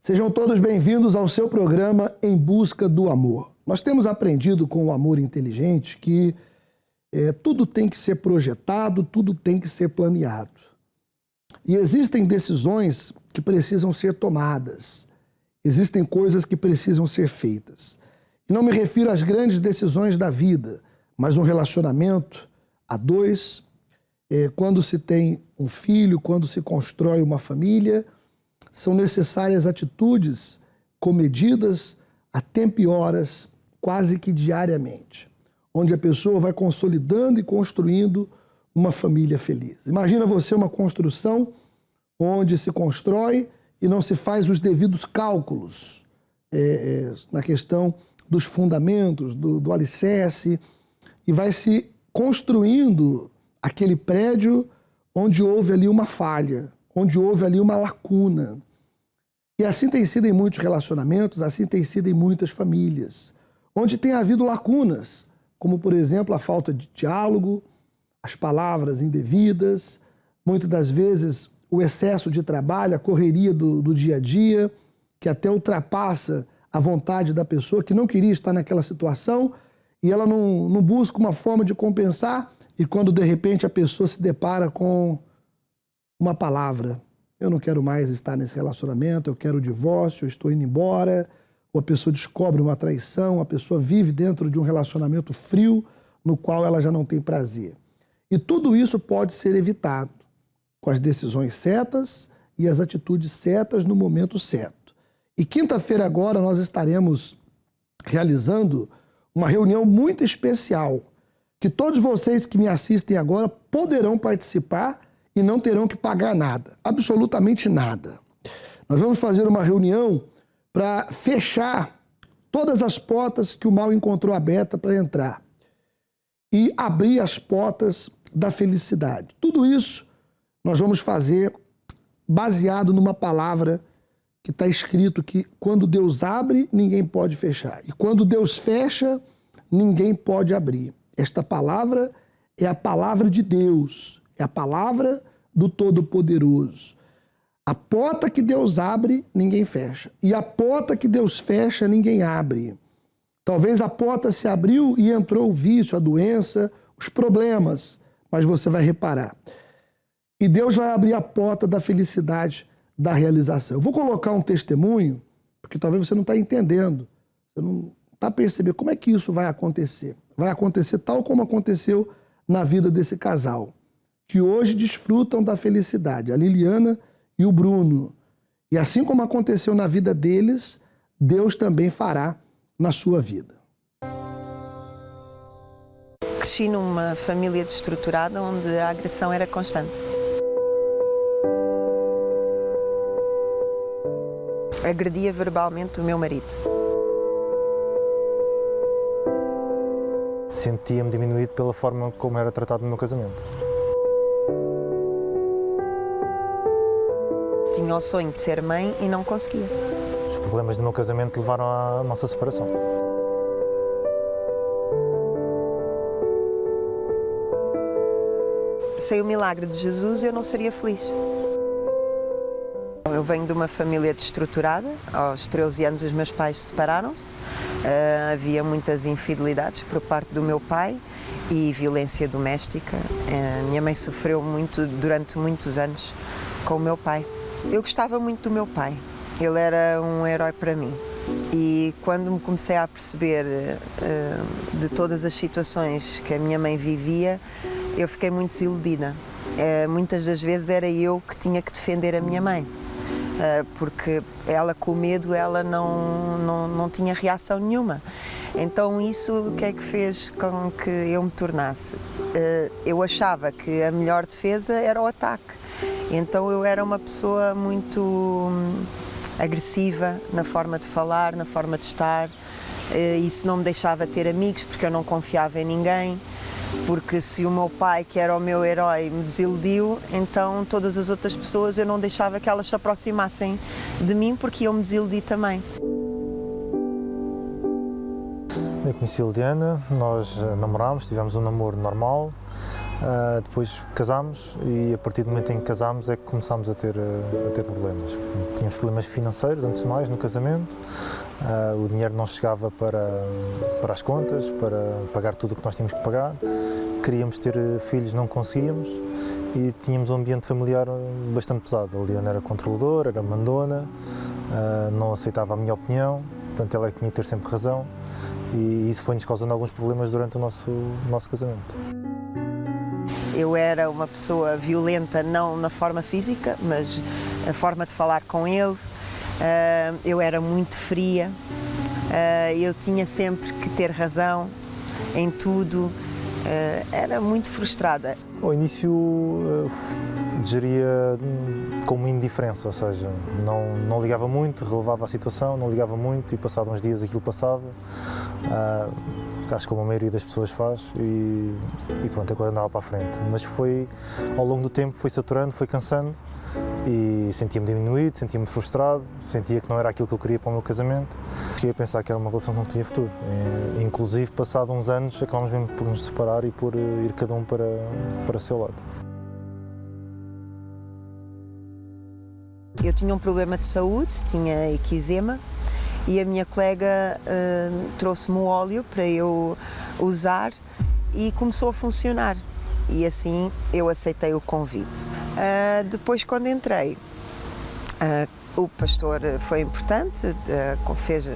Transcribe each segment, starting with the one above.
Sejam todos bem-vindos ao seu programa Em Busca do Amor. Nós temos aprendido com o amor inteligente que tudo tem que ser projetado, tudo tem que ser planeado. E existem decisões que precisam ser tomadas, existem coisas que precisam ser feitas. E não me refiro às grandes decisões da vida, mas um relacionamento a dois, quando se tem um filho, quando se constrói uma família, são necessárias atitudes comedidas a tempo e horas, quase que diariamente, onde a pessoa vai consolidando e construindo uma família feliz. Imagina você uma construção onde se constrói e não se faz os devidos cálculos na questão dos fundamentos, do alicerce, e vai se construindo aquele prédio onde houve ali uma falha, onde houve ali uma lacuna. E assim tem sido em muitos relacionamentos, assim tem sido em muitas famílias, onde tem havido lacunas, como, por exemplo, a falta de diálogo, as palavras indevidas, muitas das vezes o excesso de trabalho, a correria do dia a dia, que até ultrapassa a vontade da pessoa que não queria estar naquela situação e ela não busca uma forma de compensar, e quando de repente a pessoa se depara com uma palavra: eu não quero mais estar nesse relacionamento, eu quero o divórcio, eu estou indo embora, ou a pessoa descobre uma traição, a pessoa vive dentro de um relacionamento frio no qual ela já não tem prazer. E tudo isso pode ser evitado com as decisões certas e as atitudes certas no momento certo. E quinta-feira agora nós estaremos realizando uma reunião muito especial, que todos vocês que me assistem agora poderão participar e não terão que pagar nada, absolutamente nada. Nós vamos fazer uma reunião para fechar todas as portas que o mal encontrou aberta para entrar e abrir as portas da felicidade. Tudo isso nós vamos fazer baseado numa palavra que está escrito que quando Deus abre, ninguém pode fechar. E quando Deus fecha, ninguém pode abrir. Esta palavra é a palavra de Deus, é a palavra do Todo-Poderoso. A porta que Deus abre, ninguém fecha. E a porta que Deus fecha, ninguém abre. Talvez a porta se abriu e entrou o vício, a doença, os problemas, mas você vai reparar. E Deus vai abrir a porta da felicidade, da realização. Eu vou colocar um testemunho, porque talvez você não está entendendo, você não está percebendo como é que isso vai acontecer. Vai acontecer tal como aconteceu na vida desse casal, que hoje desfrutam da felicidade, a Liliana e o Bruno. E assim como aconteceu na vida deles, Deus também fará na sua vida. Cresci numa família desestruturada onde a agressão era constante. Agredia verbalmente o meu marido. Sentia-me diminuído pela forma como era tratado no meu casamento. Tinha o sonho de ser mãe e não conseguia. Os problemas do meu casamento levaram à nossa separação. Sem o milagre de Jesus eu não seria feliz. Eu venho de uma família desestruturada. Aos 13 anos os meus pais separaram-se. Havia muitas infidelidades por parte do meu pai e violência doméstica. Minha mãe sofreu muito durante muitos anos com o meu pai. Eu gostava muito do meu pai. Ele era um herói para mim. E quando me comecei a perceber de todas as situações que a minha mãe vivia, eu fiquei muito desiludida. Muitas das vezes era eu que tinha que defender a minha mãe. Porque ela, com medo, ela não tinha reação nenhuma. Então isso o que é que fez com que eu me tornasse? Eu achava que a melhor defesa era o ataque. Então eu era uma pessoa muito agressiva na forma de falar, na forma de estar. Isso não me deixava ter amigos porque eu não confiava em ninguém. Porque se o meu pai, que era o meu herói, me desiludiu, então todas as outras pessoas eu não deixava que elas se aproximassem de mim porque iam me desiludir também. Eu conheci a Liliana, nós namorámos, tivemos um namoro normal, Depois casámos e a partir do momento em que casámos é que começámos a ter problemas. Tínhamos problemas financeiros, antes de mais, no casamento. O dinheiro não chegava para as contas, para pagar tudo o que nós tínhamos que pagar. Queríamos ter filhos, não conseguíamos. E tínhamos um ambiente familiar bastante pesado. A Leona era controladora, era mandona, não aceitava a minha opinião, portanto ela é que tinha que ter sempre razão. E isso foi-nos causando alguns problemas durante o nosso casamento. Eu era uma pessoa violenta, não na forma física, mas a forma de falar com ele. Eu era muito fria, eu tinha sempre que ter razão em tudo, era muito frustrada. Ao início geria como indiferença, ou seja, não ligava muito, relevava a situação, não ligava muito e passados uns dias aquilo passava. Acho que como a maioria das pessoas faz e pronto, a coisa andava para a frente. Mas ao longo do tempo, foi saturando, foi cansando e sentia-me diminuído, sentia-me frustrado, sentia que não era aquilo que eu queria para o meu casamento. Cheguei a pensar que era uma relação que não tinha futuro. Inclusive, passados uns anos, acabámos mesmo por nos separar e por ir cada um para o seu lado. Eu tinha um problema de saúde, tinha eczema. E a minha colega trouxe-me o óleo para eu usar e começou a funcionar. E assim eu aceitei o convite. Depois, quando entrei, o pastor foi importante,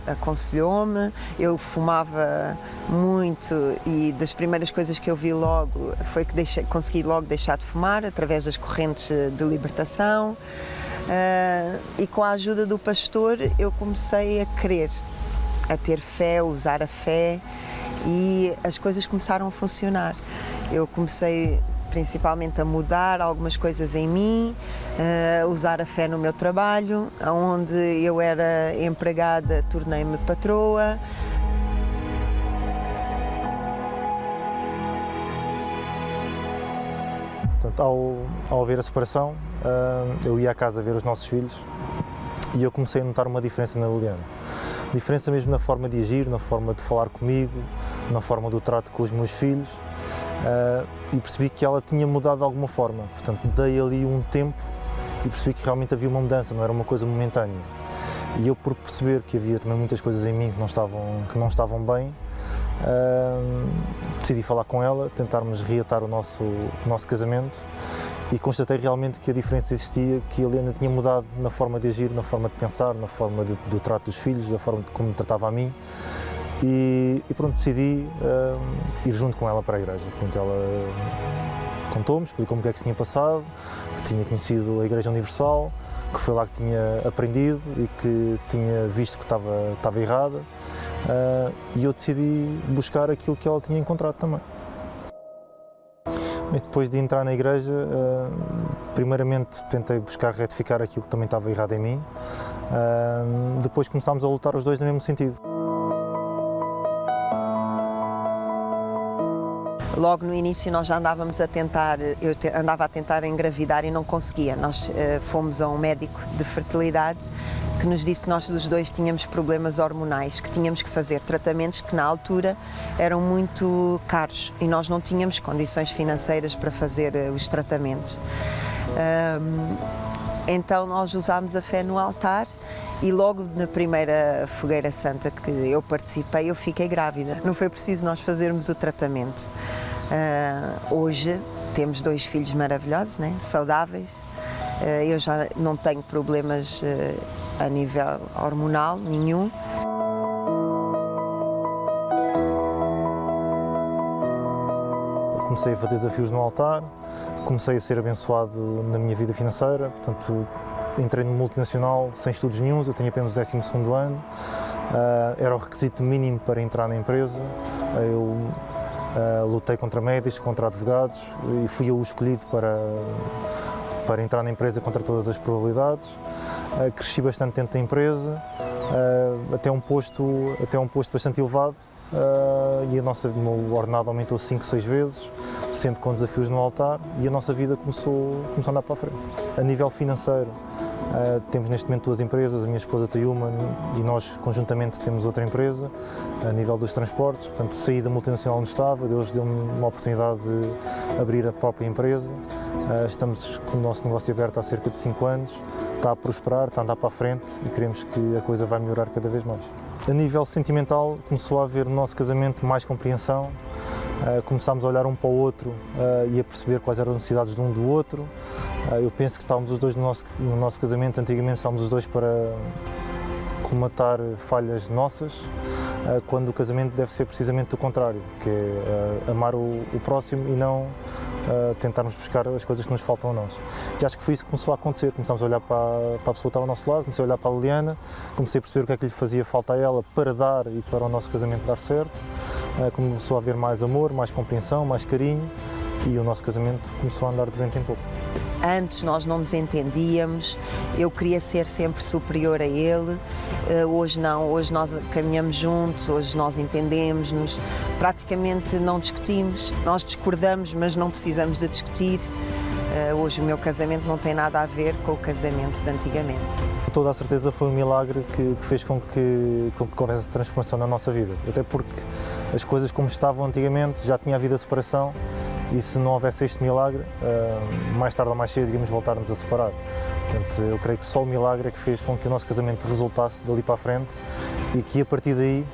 aconselhou-me. Eu fumava muito e das primeiras coisas que eu vi logo foi que consegui logo deixar de fumar através das correntes de libertação. E com a ajuda do pastor eu comecei a crer, a ter fé, a usar a fé e as coisas começaram a funcionar. Eu comecei principalmente a mudar algumas coisas em mim, a usar a fé no meu trabalho, onde eu era empregada, tornei-me patroa. Portanto, ao haver a separação, eu ia à casa ver os nossos filhos e eu comecei a notar uma diferença na Liliana. Diferença mesmo na forma de agir, na forma de falar comigo, na forma do trato com os meus filhos e percebi que ela tinha mudado de alguma forma. Portanto, dei ali um tempo e percebi que realmente havia uma mudança, não era uma coisa momentânea. E eu, por perceber que havia também muitas coisas em mim que não estavam bem, decidi falar com ela, tentarmos reatar o nosso casamento e constatei realmente que a diferença existia, que a Helena tinha mudado na forma de agir, na forma de pensar, na forma do trato dos filhos, da forma de como me tratava a mim e pronto, decidi ir junto com ela para a igreja. Portanto, ela contou-me, explicou-me o que é que se tinha passado, que tinha conhecido a Igreja Universal, que foi lá que tinha aprendido e que tinha visto que estava errada. E eu decidi buscar aquilo que ela tinha encontrado também. E depois de entrar na igreja, primeiramente tentei buscar retificar aquilo que também estava errado em mim, depois começámos a lutar os dois no mesmo sentido. Logo no início nós já andávamos a tentar, andava a tentar engravidar e não conseguia. Nós fomos a um médico de fertilidade que nos disse que nós os dois tínhamos problemas hormonais, que tínhamos que fazer tratamentos que na altura eram muito caros e nós não tínhamos condições financeiras para fazer os tratamentos. Então nós usámos a fé no altar e logo na primeira fogueira santa que eu participei eu fiquei grávida. Não foi preciso nós fazermos o tratamento. Hoje temos 2 filhos maravilhosos, né? Saudáveis. Eu já não tenho problemas a nível hormonal, nenhum. Comecei a fazer desafios no altar, comecei a ser abençoado na minha vida financeira, portanto entrei no multinacional sem estudos nenhuns, eu tinha apenas o 12º ano, era o requisito mínimo para entrar na empresa, eu lutei contra médicos, contra advogados e fui eu o escolhido para entrar na empresa contra todas as probabilidades, cresci bastante dentro da empresa, até um posto bastante elevado. E o meu ordenado aumentou 5, 6 vezes, sempre com desafios no altar e a nossa vida começou a andar para a frente. A nível financeiro, Temos neste momento 2 empresas, a minha esposa tem uma e nós conjuntamente temos outra empresa a nível dos transportes. Portanto, saí da multinacional onde estava, Deus deu-me uma oportunidade de abrir a própria empresa. Estamos com o nosso negócio aberto há cerca de 5 anos, está a prosperar, está a andar para a frente e queremos que a coisa vai melhorar cada vez mais. A nível sentimental, começou a haver no nosso casamento mais compreensão, começámos a olhar um para o outro e a perceber quais eram as necessidades de um do outro. Eu penso que estávamos os dois no nosso casamento, antigamente estávamos os dois para colmatar falhas nossas, quando o casamento deve ser precisamente o contrário, que é amar o próximo e não tentarmos buscar as coisas que nos faltam a nós. E acho que foi isso que começou a acontecer. Começámos a olhar para a pessoa que estava ao nosso lado, comecei a olhar para a Liliana, comecei a perceber o que é que lhe fazia falta a ela para dar e para o nosso casamento dar certo. Começou a haver mais amor, mais compreensão, mais carinho e o nosso casamento começou a andar de vento em pouco. Antes nós não nos entendíamos, eu queria ser sempre superior a ele, hoje não, hoje nós caminhamos juntos, hoje nós entendemos-nos, praticamente não discutimos, nós discordamos, mas não precisamos de discutir. Hoje o meu casamento não tem nada a ver com o casamento de antigamente. Toda a certeza foi um milagre que fez com que houvesse essa transformação na nossa vida, até porque as coisas como estavam antigamente, já tinha havido a separação. E se não houvesse este milagre, mais tarde ou mais cedo íamos voltar-nos a separar. Portanto, eu creio que só o milagre é que fez com que o nosso casamento resultasse dali para a frente e que a partir daí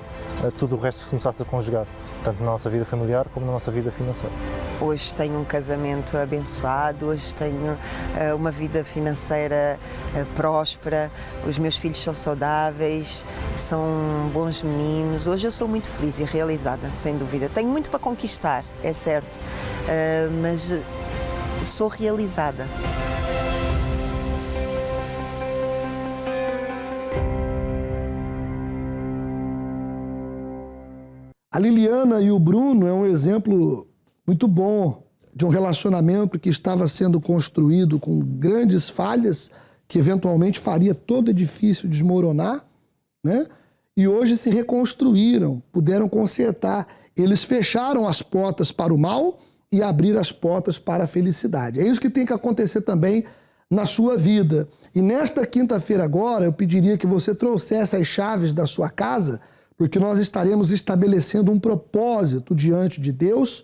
tudo o resto se começasse a conjugar, tanto na nossa vida familiar como na nossa vida financeira. Hoje tenho um casamento abençoado, hoje tenho uma vida financeira próspera, os meus filhos são saudáveis, são bons meninos. Hoje eu sou muito feliz e realizada, sem dúvida. Tenho muito para conquistar, é certo, mas sou realizada. A Liliana e o Bruno é um exemplo muito bom de um relacionamento que estava sendo construído com grandes falhas, que eventualmente faria todo edifício desmoronar, né? E hoje se reconstruíram, puderam consertar. Eles fecharam as portas para o mal e abriram as portas para a felicidade. É isso que tem que acontecer também na sua vida. E nesta quinta-feira agora, eu pediria que você trouxesse as chaves da sua casa, porque nós estaremos estabelecendo um propósito diante de Deus,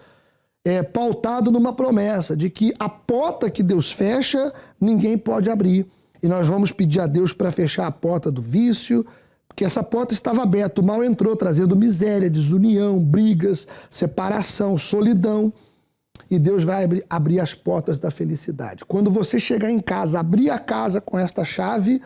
pautado numa promessa de que a porta que Deus fecha, ninguém pode abrir. E nós vamos pedir a Deus para fechar a porta do vício, porque essa porta estava aberta, o mal entrou trazendo miséria, desunião, brigas, separação, solidão. E Deus vai abrir as portas da felicidade. Quando você chegar em casa, abrir a casa com esta chave,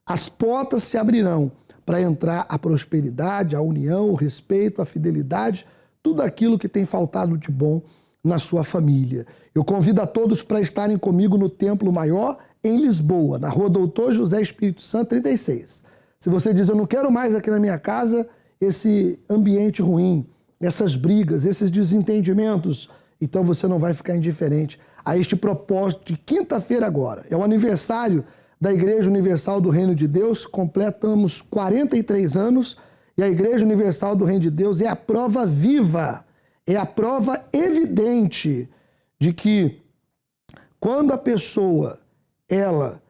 as portas se abrirão para entrar a prosperidade, a união, o respeito, a fidelidade, tudo aquilo que tem faltado de bom na sua família. Eu convido a todos para estarem comigo no Templo Maior, em Lisboa, na Rua Doutor José Espírito Santo, 36. Se você diz, eu não quero mais aqui na minha casa esse ambiente ruim, essas brigas, esses desentendimentos, então você não vai ficar indiferente a este propósito de quinta-feira agora. É o aniversário da Igreja Universal do Reino de Deus, completamos 43 anos e a Igreja Universal do Reino de Deus é a prova viva, é a prova evidente de que quando a pessoa, ela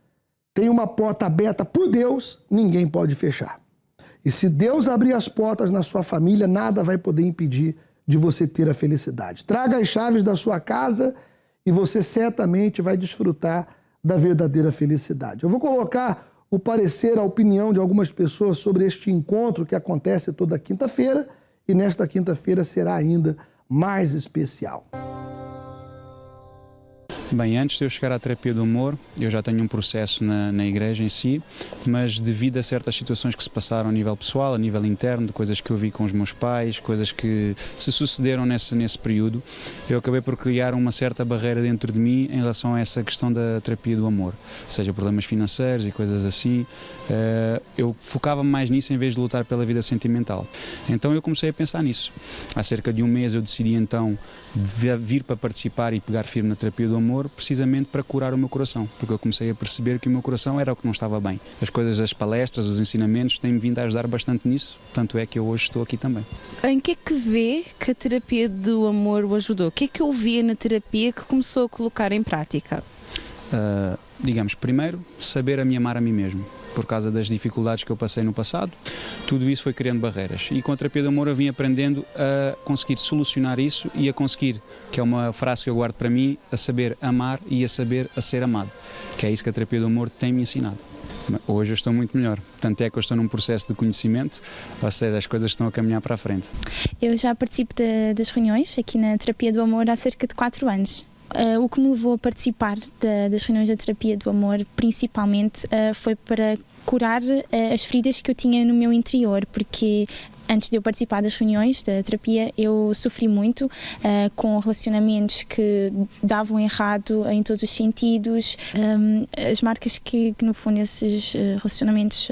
tem uma porta aberta por Deus, ninguém pode fechar. E se Deus abrir as portas na sua família, nada vai poder impedir de você ter a felicidade. Traga as chaves da sua casa e você certamente vai desfrutar da verdadeira felicidade. Eu vou colocar o parecer, a opinião de algumas pessoas sobre este encontro que acontece toda quinta-feira e nesta quinta-feira será ainda mais especial. Bem, antes de eu chegar à terapia do amor, eu já tenho um processo na igreja em si, mas devido a certas situações que se passaram a nível pessoal, a nível interno, de coisas que eu vi com os meus pais, coisas que se sucederam nesse período, eu acabei por criar uma certa barreira dentro de mim em relação a essa questão da terapia do amor, seja problemas financeiros e coisas assim. Eu focava-me mais nisso em vez de lutar pela vida sentimental. Então eu comecei a pensar nisso. Há cerca de um mês eu decidi então vir para participar e pegar firme na terapia do amor, precisamente para curar o meu coração, porque eu comecei a perceber que o meu coração era o que não estava bem. As coisas das palestras, os ensinamentos têm-me vindo a ajudar bastante nisso, tanto é que eu hoje estou aqui também. Em que é que vê que a terapia do amor o ajudou? O que é que eu via na terapia que começou a colocar em prática? digamos, primeiro, saber me amar a mim mesmo, por causa das dificuldades que eu passei no passado. Tudo isso foi criando barreiras. E com a terapia do amor eu vim aprendendo a conseguir solucionar isso e a conseguir, que é uma frase que eu guardo para mim, a saber amar e a saber a ser amado. Que é isso que a terapia do amor tem me ensinado. Hoje eu estou muito melhor, tanto é que eu estou num processo de conhecimento, ou seja, as coisas estão a caminhar para a frente. Eu já participo das reuniões aqui na Terapia do Amor há cerca de 4 anos. O que me levou a participar das reuniões da Terapia do Amor, principalmente, foi para curar as feridas que eu tinha no meu interior, porque antes de eu participar das reuniões da terapia, eu sofri muito com relacionamentos que davam errado em todos os sentidos. As marcas que no fundo, esses relacionamentos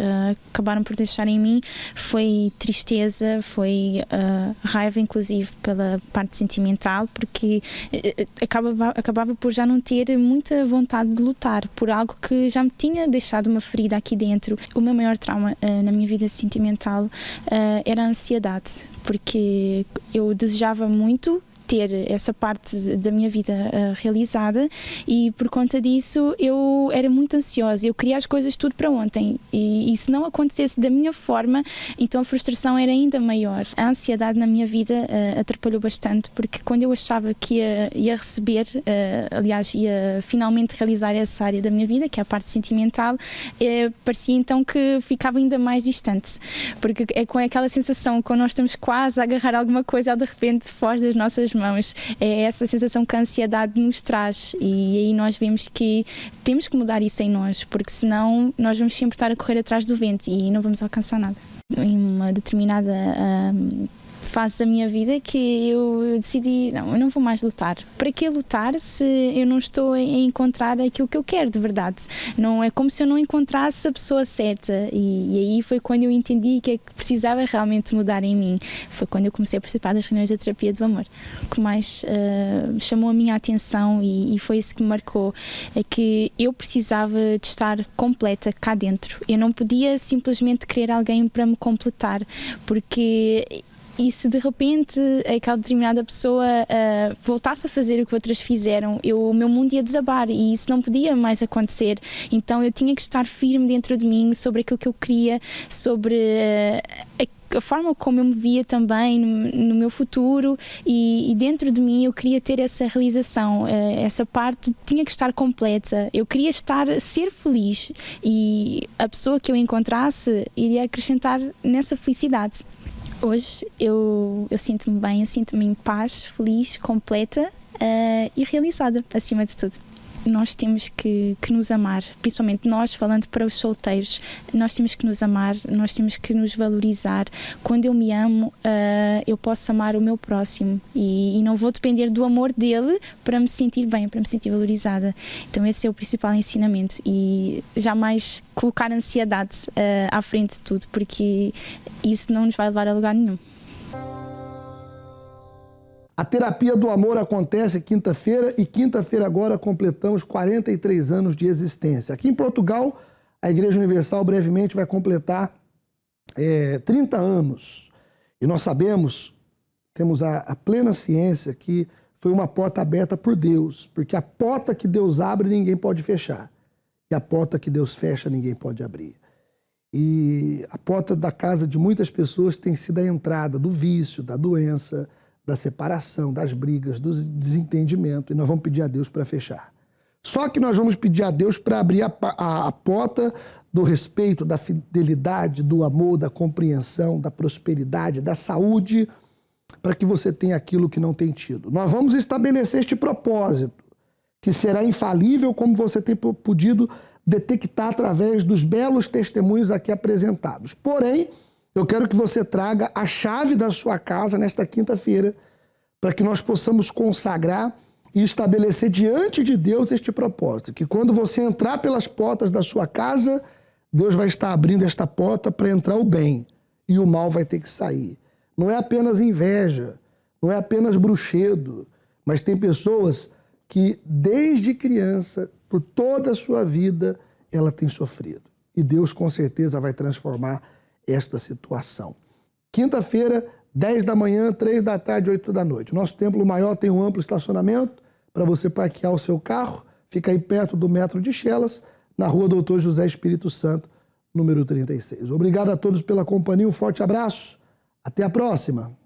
acabaram por deixar em mim foi tristeza, foi raiva, inclusive, pela parte sentimental, porque acabava por já não ter muita vontade de lutar por algo que já me tinha deixado uma ferida aqui dentro. O meu maior trauma na minha vida sentimental era a ansiedade, porque eu desejava muito ter essa parte da minha vida realizada e por conta disso eu era muito ansiosa, eu queria as coisas tudo para ontem e se não acontecesse da minha forma, então a frustração era ainda maior. A ansiedade na minha vida atrapalhou bastante, porque quando eu achava que ia receber, aliás, ia finalmente realizar essa área da minha vida, que é a parte sentimental, parecia então que ficava ainda mais distante, porque é com aquela sensação quando nós estamos quase a agarrar alguma coisa e de repente foge das nossas mãos. É essa sensação que a ansiedade nos traz e aí nós vemos que temos que mudar isso em nós, porque senão nós vamos sempre estar a correr atrás do vento e não vamos alcançar nada. Em uma determinada fase da minha vida que eu decidi, não, eu não vou mais lutar. Para que lutar se eu não estou a encontrar aquilo que eu quero de verdade? Não é como se eu não encontrasse a pessoa certa e aí foi quando eu entendi que é que precisava realmente mudar em mim. Foi quando eu comecei a participar das reuniões da terapia do amor. O que mais chamou a minha atenção e foi isso que me marcou, é que eu precisava de estar completa cá dentro. Eu não podia simplesmente querer alguém para me completar, porque e se de repente aquela determinada pessoa voltasse a fazer o que outras fizeram, o meu mundo ia desabar e isso não podia mais acontecer. Então eu tinha que estar firme dentro de mim sobre aquilo que eu queria, sobre a forma como eu me via também no meu futuro e dentro de mim eu queria ter essa realização, essa parte tinha que estar completa, eu queria ser feliz e a pessoa que eu encontrasse iria acrescentar nessa felicidade. Hoje eu sinto-me bem, eu sinto-me em paz, feliz, completa e realizada, acima de tudo. Nós temos que nos amar, principalmente nós, falando para os solteiros, nós temos que nos amar, nós temos que nos valorizar. Quando eu me amo, eu posso amar o meu próximo e não vou depender do amor dele para me sentir bem, para me sentir valorizada. Então esse é o principal ensinamento e jamais colocar a ansiedade à frente de tudo, porque isso não nos vai levar a lugar nenhum. A terapia do amor acontece quinta-feira e quinta-feira agora completamos 43 anos de existência. Aqui em Portugal, a Igreja Universal brevemente vai completar 30 anos. E nós sabemos, temos a plena ciência que foi uma porta aberta por Deus, porque a porta que Deus abre ninguém pode fechar e a porta que Deus fecha ninguém pode abrir. E a porta da casa de muitas pessoas tem sido a entrada do vício, da doença, da separação, das brigas, do desentendimento, e nós vamos pedir a Deus para fechar. Só que nós vamos pedir a Deus para abrir a porta do respeito, da fidelidade, do amor, da compreensão, da prosperidade, da saúde, para que você tenha aquilo que não tem tido. Nós vamos estabelecer este propósito, que será infalível, como você tem podido detectar através dos belos testemunhos aqui apresentados. Porém, eu quero que você traga a chave da sua casa nesta quinta-feira para que nós possamos consagrar e estabelecer diante de Deus este propósito, que quando você entrar pelas portas da sua casa, Deus vai estar abrindo esta porta para entrar o bem e o mal vai ter que sair. Não é apenas inveja, não é apenas bruxedo, mas tem pessoas que desde criança, por toda a sua vida, ela tem sofrido. E Deus com certeza vai transformar esta situação. Quinta-feira, 10 da manhã, 3 da tarde, 8 da noite. O nosso templo maior tem um amplo estacionamento para você parquear o seu carro. Fica aí perto do Metro de Chelas, na rua Doutor José Espírito Santo, número 36. Obrigado a todos pela companhia, um forte abraço. Até a próxima.